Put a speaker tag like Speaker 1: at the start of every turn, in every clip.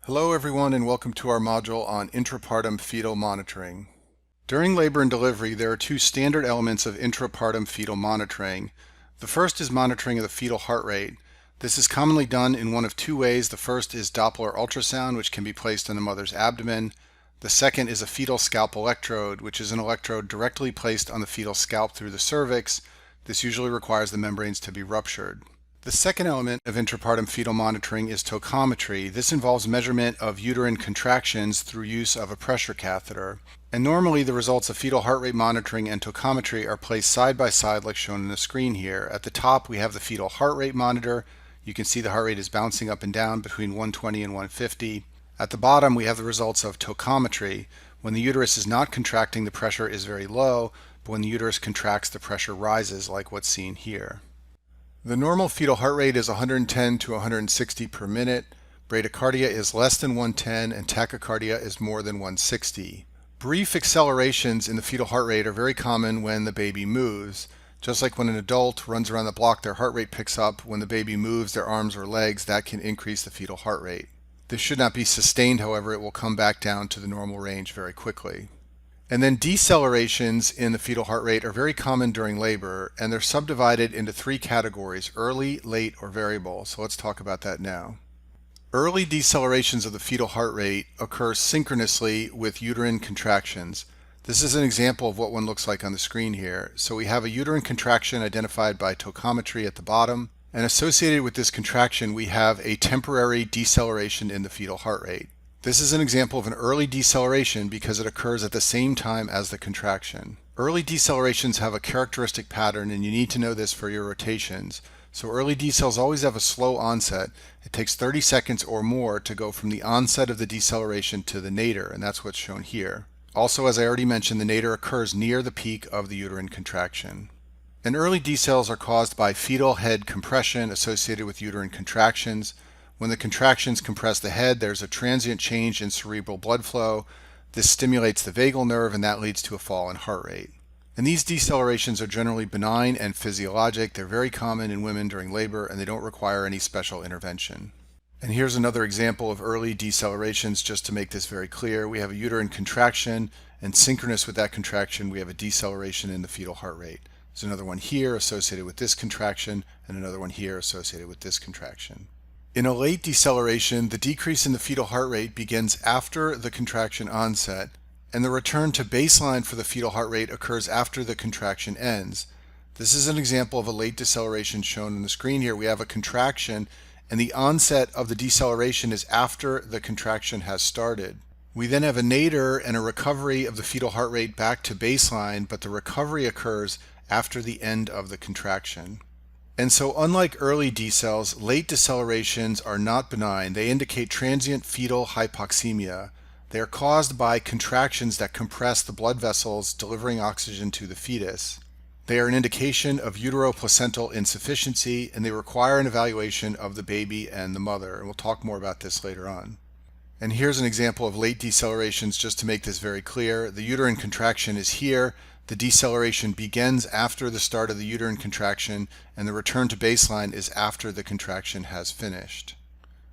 Speaker 1: Hello everyone and welcome to our module on intrapartum fetal monitoring. During labor and delivery, there are two standard elements of intrapartum fetal monitoring. The first is monitoring of the fetal heart rate. This is commonly done in one of two ways. The first is Doppler ultrasound, which can be placed on the mother's abdomen. The second is a fetal scalp electrode, which is an electrode directly placed on the fetal scalp through the cervix. This usually requires the membranes to be ruptured. The second element of intrapartum fetal monitoring is tochometry. This involves measurement of uterine contractions through use of a pressure catheter. And normally the results of fetal heart rate monitoring and tochometry are placed side by side like shown on the screen here. At the top we have the fetal heart rate monitor. You can see the heart rate is bouncing up and down between 120 and 150. At the bottom we have the results of tochometry. When the uterus is not contracting, the pressure is very low, but when the uterus contracts, the pressure rises like what's seen here. The normal fetal heart rate is 110 to 160 per minute. Bradycardia is less than 110 and tachycardia is more than 160. Brief accelerations in the fetal heart rate are very common when the baby moves. Just like when an adult runs around the block, their heart rate picks up. When the baby moves their arms or legs, that can increase the fetal heart rate. This should not be sustained, however. It will come back down to the normal range very quickly. And then decelerations in the fetal heart rate are very common during labor, and they're subdivided into three categories: early, late, or variable. So let's talk about that now. Early decelerations of the fetal heart rate occur synchronously with uterine contractions. This is an example of what one looks like on the screen here. So we have a uterine contraction identified by tochometry at the bottom, and associated with this contraction we have a temporary deceleration in the fetal heart rate. This is an example of an early deceleration because it occurs at the same time as the contraction. Early decelerations have a characteristic pattern, and you need to know this for your rotations. So early decels always have a slow onset. It takes 30 seconds or more to go from the onset of the deceleration to the nadir, and that's what's shown here. Also, as I already mentioned, the nadir occurs near the peak of the uterine contraction. And early decels are caused by fetal head compression associated with uterine contractions. When the contractions compress the head, there's a transient change in cerebral blood flow. This stimulates the vagal nerve, and that leads to a fall in heart rate. And these decelerations are generally benign and physiologic. They're very common in women during labor, and they don't require any special intervention. And here's another example of early decelerations, just to make this very clear. We have a uterine contraction, and synchronous with that contraction, we have a deceleration in the fetal heart rate. There's another one here associated with this contraction, and another one here associated with this contraction. In a late deceleration, the decrease in the fetal heart rate begins after the contraction onset, and the return to baseline for the fetal heart rate occurs after the contraction ends. This is an example of a late deceleration shown on the screen here. We have a contraction, and the onset of the deceleration is after the contraction has started. We then have a nadir and a recovery of the fetal heart rate back to baseline, but the recovery occurs after the end of the contraction. And so unlike early decels, late decelerations are not benign. They indicate transient fetal hypoxemia. They are caused by contractions that compress the blood vessels delivering oxygen to the fetus. They are an indication of uteroplacental insufficiency, and they require an evaluation of the baby and the mother. And we'll talk more about this later on. And here's an example of late decelerations just to make this very clear. The uterine contraction is here. The deceleration begins after the start of the uterine contraction, and the return to baseline is after the contraction has finished.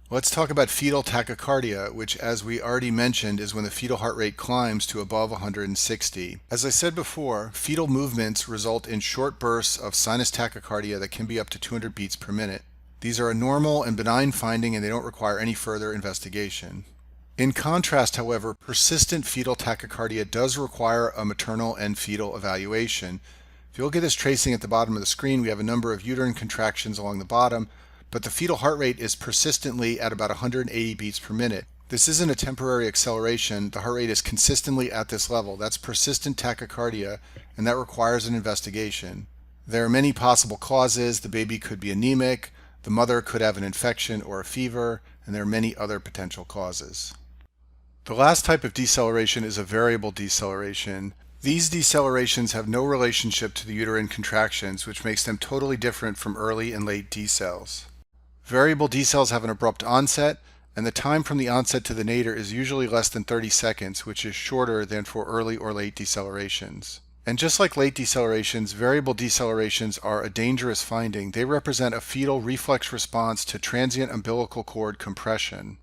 Speaker 1: Let's talk about fetal tachycardia, which, as we already mentioned, is when the fetal heart rate climbs to above 160. As I said before, fetal movements result in short bursts of sinus tachycardia that can be up to 200 beats per minute. These are a normal and benign finding, and they don't require any further investigation. In contrast, however, persistent fetal tachycardia does require a maternal and fetal evaluation. If you look at this tracing at the bottom of the screen, we have a number of uterine contractions along the bottom, but the fetal heart rate is persistently at about 180 beats per minute. This isn't a temporary acceleration. The heart rate is consistently at this level. That's persistent tachycardia, and that requires an investigation. There are many possible causes. The baby could be anemic, the mother could have an infection or a fever, and there are many other potential causes. The last type of deceleration is a variable deceleration. These decelerations have no relationship to the uterine contractions, which makes them totally different from early and late decels. Variable decels have an abrupt onset, and the time from the onset to the nadir is usually less than 30 seconds, which is shorter than for early or late decelerations. And just like late decelerations, variable decelerations are a dangerous finding. They represent a fetal reflex response to transient umbilical cord compression.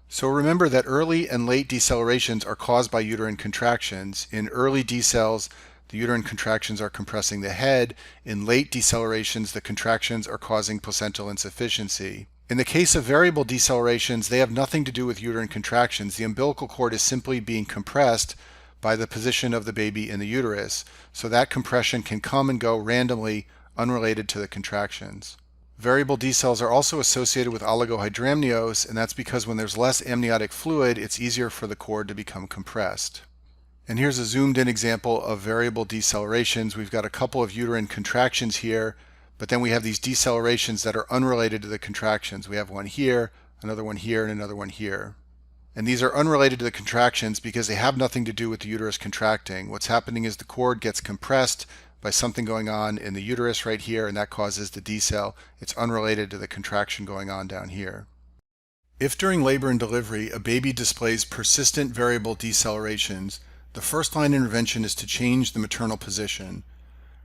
Speaker 1: So remember that early and late decelerations are caused by uterine contractions. In early decels, the uterine contractions are compressing the head. In late decelerations, the contractions are causing placental insufficiency. In the case of variable decelerations, they have nothing to do with uterine contractions. The umbilical cord is simply being compressed by the position of the baby in the uterus, so that compression can come and go randomly, unrelated to the contractions. Variable decels are also associated with oligohydramnios, and that's because when there's less amniotic fluid, it's easier for the cord to become compressed. And here's a zoomed in example of variable decelerations. We've got a couple of uterine contractions here, but then we have these decelerations that are unrelated to the contractions. We have one here, another one here, and another one here. And these are unrelated to the contractions because they have nothing to do with the uterus contracting. What's happening is the cord gets compressed by something going on in the uterus right here, and that causes the decel. It's unrelated to the contraction going on down here. If during labor and delivery a baby displays persistent variable decelerations, the first line intervention is to change the maternal position.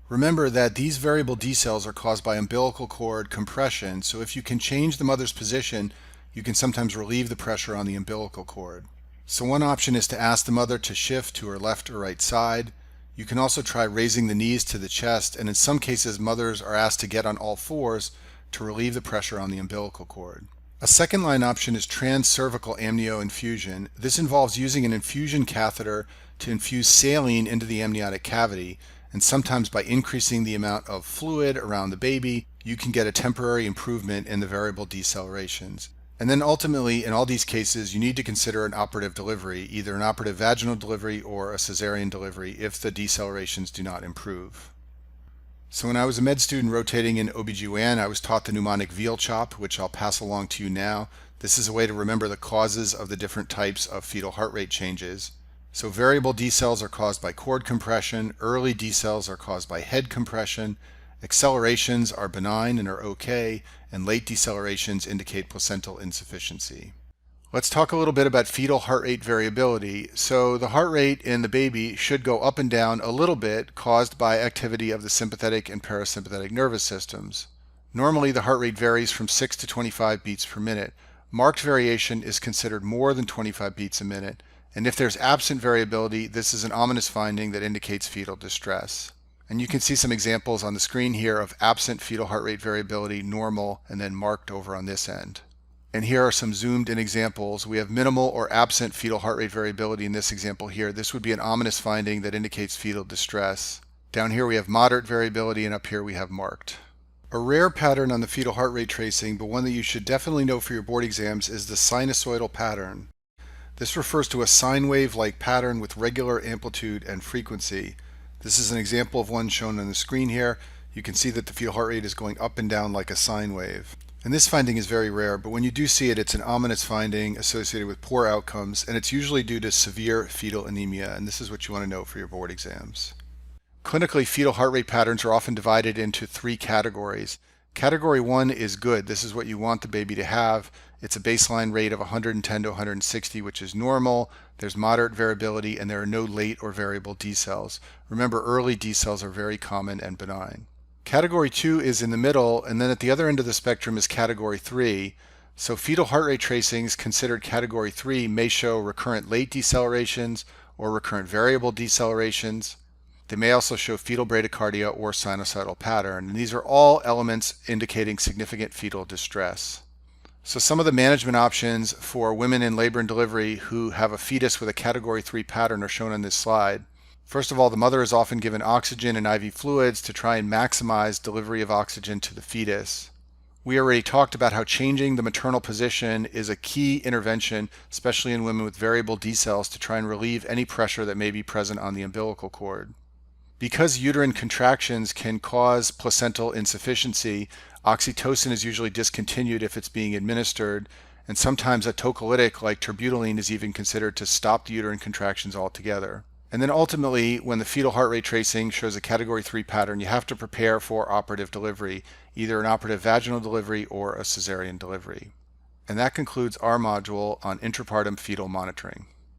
Speaker 1: Remember that these variable decels are caused by umbilical cord compression, so if you can change the mother's position, you can sometimes relieve the pressure on the umbilical cord. So one option is to ask the mother to shift to her left or right side. You can also try raising the knees to the chest, and in some cases mothers are asked to get on all fours to relieve the pressure on the umbilical cord. A second line option is transcervical amnio infusion. This involves using an infusion catheter to infuse saline into the amniotic cavity, and sometimes by increasing the amount of fluid around the baby, you can get a temporary improvement in the variable decelerations. And then ultimately, in all these cases, you need to consider an operative delivery, either an operative vaginal delivery or a cesarean delivery if the decelerations do not improve. So when I was a med student rotating in OBGYN, I was taught the mnemonic veal chop, which I'll pass along to you now. This is a way to remember the causes of the different types of fetal heart rate changes. So variable decels are caused by cord compression, early decels are caused by head compression, accelerations are benign and are okay, and late decelerations indicate placental insufficiency. Let's talk a little bit about fetal heart rate variability. So the heart rate in the baby should go up and down a little bit, caused by activity of the sympathetic and parasympathetic nervous systems. Normally the heart rate varies from 6 to 25 beats per minute. Marked variation is considered more than 25 beats a minute, and if there's absent variability, this is an ominous finding that indicates fetal distress. And you can see some examples on the screen here of absent fetal heart rate variability, normal, and then marked over on this end. And here are some zoomed in examples. We have minimal or absent fetal heart rate variability in this example here. This would be an ominous finding that indicates fetal distress. Down here we have moderate variability, and up here we have marked. A rare pattern on the fetal heart rate tracing, but one that you should definitely know for your board exams, is the sinusoidal pattern. This refers to a sine wave-like pattern with regular amplitude and frequency. This is an example of one shown on the screen here. You can see that the fetal heart rate is going up and down like a sine wave. And this finding is very rare, but when you do see it, it's an ominous finding associated with poor outcomes, and it's usually due to severe fetal anemia, and this is what you want to know for your board exams. Clinically, fetal heart rate patterns are often divided into 3 categories. Category 1 is good. This is what you want the baby to have. It's a baseline rate of 110 to 160, which is normal. There's moderate variability, and there are no late or variable decels. Remember, early decels are very common and benign. Category 2 is in the middle, and then at the other end of the spectrum is Category 3. So fetal heart rate tracings considered Category 3 may show recurrent late decelerations or recurrent variable decelerations. They may also show fetal bradycardia or sinusoidal pattern, and these are all elements indicating significant fetal distress. So some of the management options for women in labor and delivery who have a fetus with a Category 3 pattern are shown on this slide. First of all, the mother is often given oxygen and IV fluids to try and maximize delivery of oxygen to the fetus. We already talked about how changing the maternal position is a key intervention, especially in women with variable decels, to try and relieve any pressure that may be present on the umbilical cord. Because uterine contractions can cause placental insufficiency, oxytocin is usually discontinued if it's being administered, and sometimes a tocolytic like terbutaline is even considered to stop the uterine contractions altogether. And then ultimately, when the fetal heart rate tracing shows a Category 3 pattern, you have to prepare for operative delivery, either an operative vaginal delivery or a cesarean delivery. And that concludes our module on intrapartum fetal monitoring.